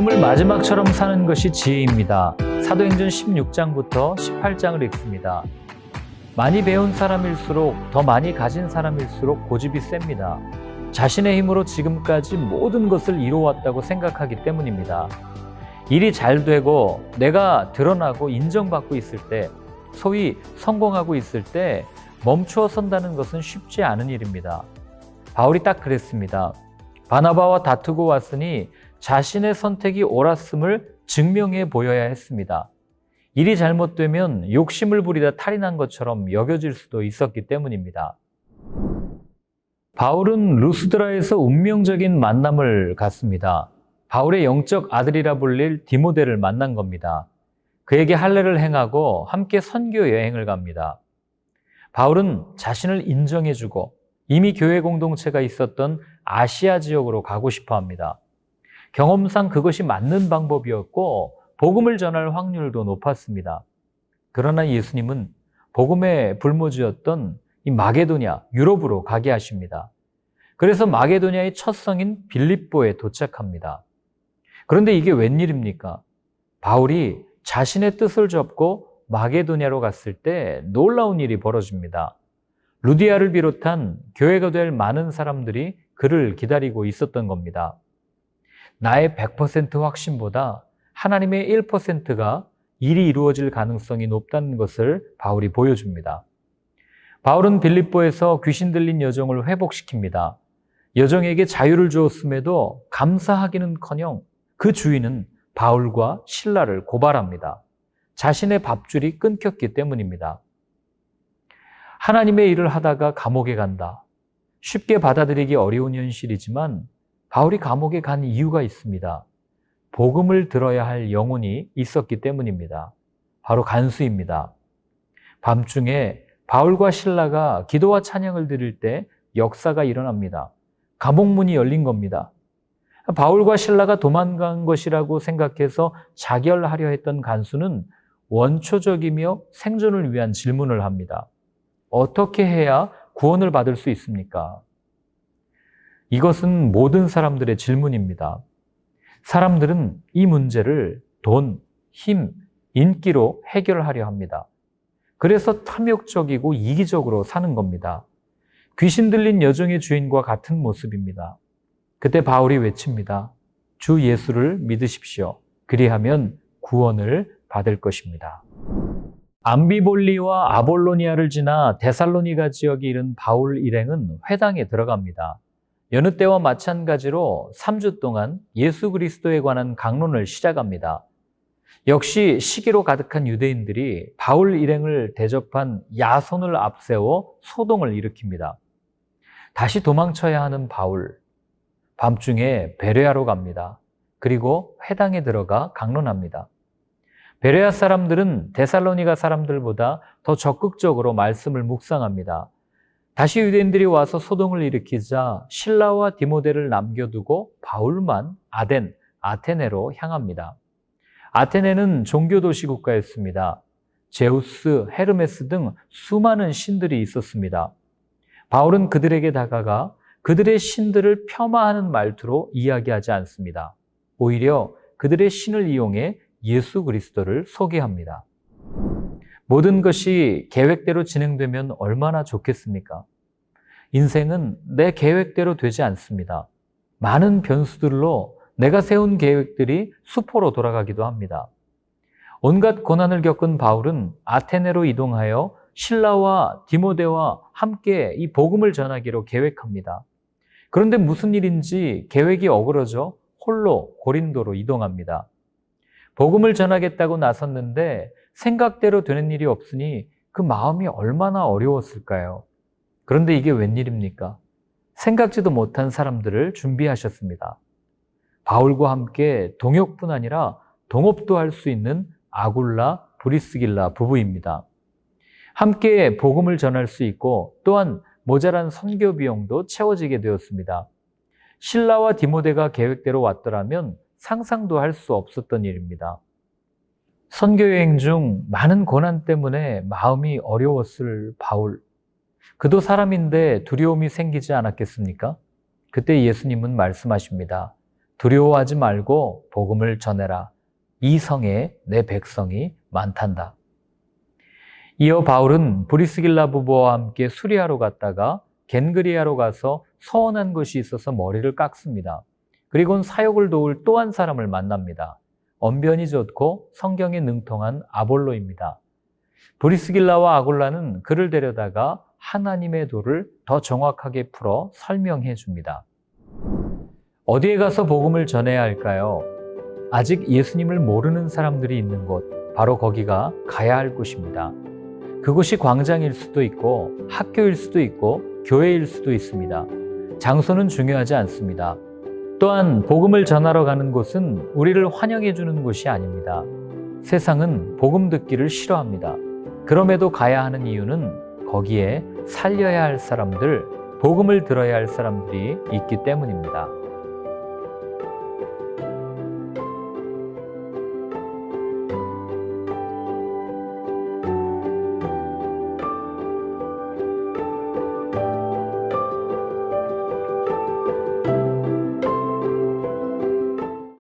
지금을 마지막처럼 사는 것이 지혜입니다. 사도행전 16장부터 18장을 읽습니다. 많이 배운 사람일수록, 더 많이 가진 사람일수록 고집이 셉니다. 자신의 힘으로 지금까지 모든 것을 이루어왔다고 생각하기 때문입니다. 일이 잘 되고 내가 드러나고 인정받고 있을 때, 소위 성공하고 있을 때 멈추어 선다는 것은 쉽지 않은 일입니다. 바울이 딱 그랬습니다. 바나바와 다투고 왔으니 자신의 선택이 옳았음을 증명해 보여야 했습니다. 일이 잘못되면 욕심을 부리다 탈이 난 것처럼 여겨질 수도 있었기 때문입니다. 바울은 루스드라에서 운명적인 만남을 갖습니다. 바울의 영적 아들이라 불릴 디모데를 만난 겁니다. 그에게 할례를 행하고 함께 선교 여행을 갑니다. 바울은 자신을 인정해주고 이미 교회 공동체가 있었던 아시아 지역으로 가고 싶어 합니다. 경험상 그것이 맞는 방법이었고 복음을 전할 확률도 높았습니다. 그러나 예수님은 복음의 불모지였던 이 마게도냐, 유럽으로 가게 하십니다. 그래서 마게도냐의 첫 성인 빌립보에 도착합니다. 그런데 이게 웬일입니까? 바울이 자신의 뜻을 접고 마게도냐로 갔을 때 놀라운 일이 벌어집니다. 루디아를 비롯한 교회가 될 많은 사람들이 그를 기다리고 있었던 겁니다. 나의 100% 확신보다 하나님의 1%가 일이 이루어질 가능성이 높다는 것을 바울이 보여줍니다. 바울은 빌립보에서 귀신 들린 여종을 회복시킵니다. 여종에게 자유를 주었음에도 감사하기는커녕 그 주인은 바울과 실라를 고발합니다. 자신의 밥줄이 끊겼기 때문입니다. 하나님의 일을 하다가 감옥에 간다. 쉽게 받아들이기 어려운 현실이지만 바울이 감옥에 간 이유가 있습니다. 복음을 들어야 할 영혼이 있었기 때문입니다. 바로 간수입니다. 밤중에 바울과 실라가 기도와 찬양을 드릴 때 역사가 일어납니다. 감옥문이 열린 겁니다. 바울과 실라가 도망간 것이라고 생각해서 자결하려 했던 간수는 원초적이며 생존을 위한 질문을 합니다. 어떻게 해야 구원을 받을 수 있습니까? 이것은 모든 사람들의 질문입니다. 사람들은 이 문제를 돈, 힘, 인기로 해결하려 합니다. 그래서 탐욕적이고 이기적으로 사는 겁니다. 귀신 들린 여종의 주인과 같은 모습입니다. 그때 바울이 외칩니다. 주 예수를 믿으십시오. 그리하면 구원을 받을 것입니다. 암비볼리와 아볼로니아를 지나 데살로니가 지역에 이른 바울 일행은 회당에 들어갑니다. 여느 때와 마찬가지로 3주 동안 예수 그리스도에 관한 강론을 시작합니다. 역시 시기로 가득한 유대인들이 바울 일행을 대접한 야손을 앞세워 소동을 일으킵니다. 다시 도망쳐야 하는 바울. 밤중에 베레아로 갑니다. 그리고 회당에 들어가 강론합니다. 베레아 사람들은 데살로니가 사람들보다 더 적극적으로 말씀을 묵상합니다. 다시 유대인들이 와서 소동을 일으키자 실라와 디모데를 남겨두고 바울만 아테네로 향합니다. 아테네는 종교 도시 국가였습니다. 제우스, 헤르메스 등 수많은 신들이 있었습니다. 바울은 그들에게 다가가 그들의 신들을 폄하하는 말투로 이야기하지 않습니다. 오히려 그들의 신을 이용해 예수 그리스도를 소개합니다. 모든 것이 계획대로 진행되면 얼마나 좋겠습니까? 인생은 내 계획대로 되지 않습니다. 많은 변수들로 내가 세운 계획들이 수포로 돌아가기도 합니다. 온갖 고난을 겪은 바울은 아테네로 이동하여 실라와 디모데와 함께 이 복음을 전하기로 계획합니다. 그런데 무슨 일인지 계획이 어그러져 홀로 고린도로 이동합니다. 복음을 전하겠다고 나섰는데 생각대로 되는 일이 없으니 그 마음이 얼마나 어려웠을까요? 그런데 이게 웬일입니까? 생각지도 못한 사람들을 준비하셨습니다. 바울과 함께 동역뿐 아니라 동업도 할 수 있는 아굴라, 브리스길라 부부입니다. 함께 복음을 전할 수 있고 또한 모자란 선교 비용도 채워지게 되었습니다. 실라와 디모데가 계획대로 왔더라면 상상도 할 수 없었던 일입니다. 선교여행 중 많은 고난 때문에 마음이 어려웠을 바울. 그도 사람인데 두려움이 생기지 않았겠습니까? 그때 예수님은 말씀하십니다. 두려워하지 말고 복음을 전해라. 이 성에 내 백성이 많단다. 이어 바울은 브리스길라 부부와 함께 수리하러 갔다가 겐그리아로 가서 서원한 것이 있어서 머리를 깎습니다. 그리고는 사역을 도울 또 한 사람을 만납니다. 언변이 좋고 성경에 능통한 아볼로입니다. 브리스길라와 아굴라는 그를 데려다가 하나님의 도를 더 정확하게 풀어 설명해 줍니다. 어디에 가서 복음을 전해야 할까요? 아직 예수님을 모르는 사람들이 있는 곳, 바로 거기가 가야 할 곳입니다. 그곳이 광장일 수도 있고 학교일 수도 있고 교회일 수도 있습니다. 장소는 중요하지 않습니다. 또한 복음을 전하러 가는 곳은 우리를 환영해 주는 곳이 아닙니다. 세상은 복음 듣기를 싫어합니다. 그럼에도 가야 하는 이유는 거기에 살려야 할 사람들, 복음을 들어야 할 사람들이 있기 때문입니다.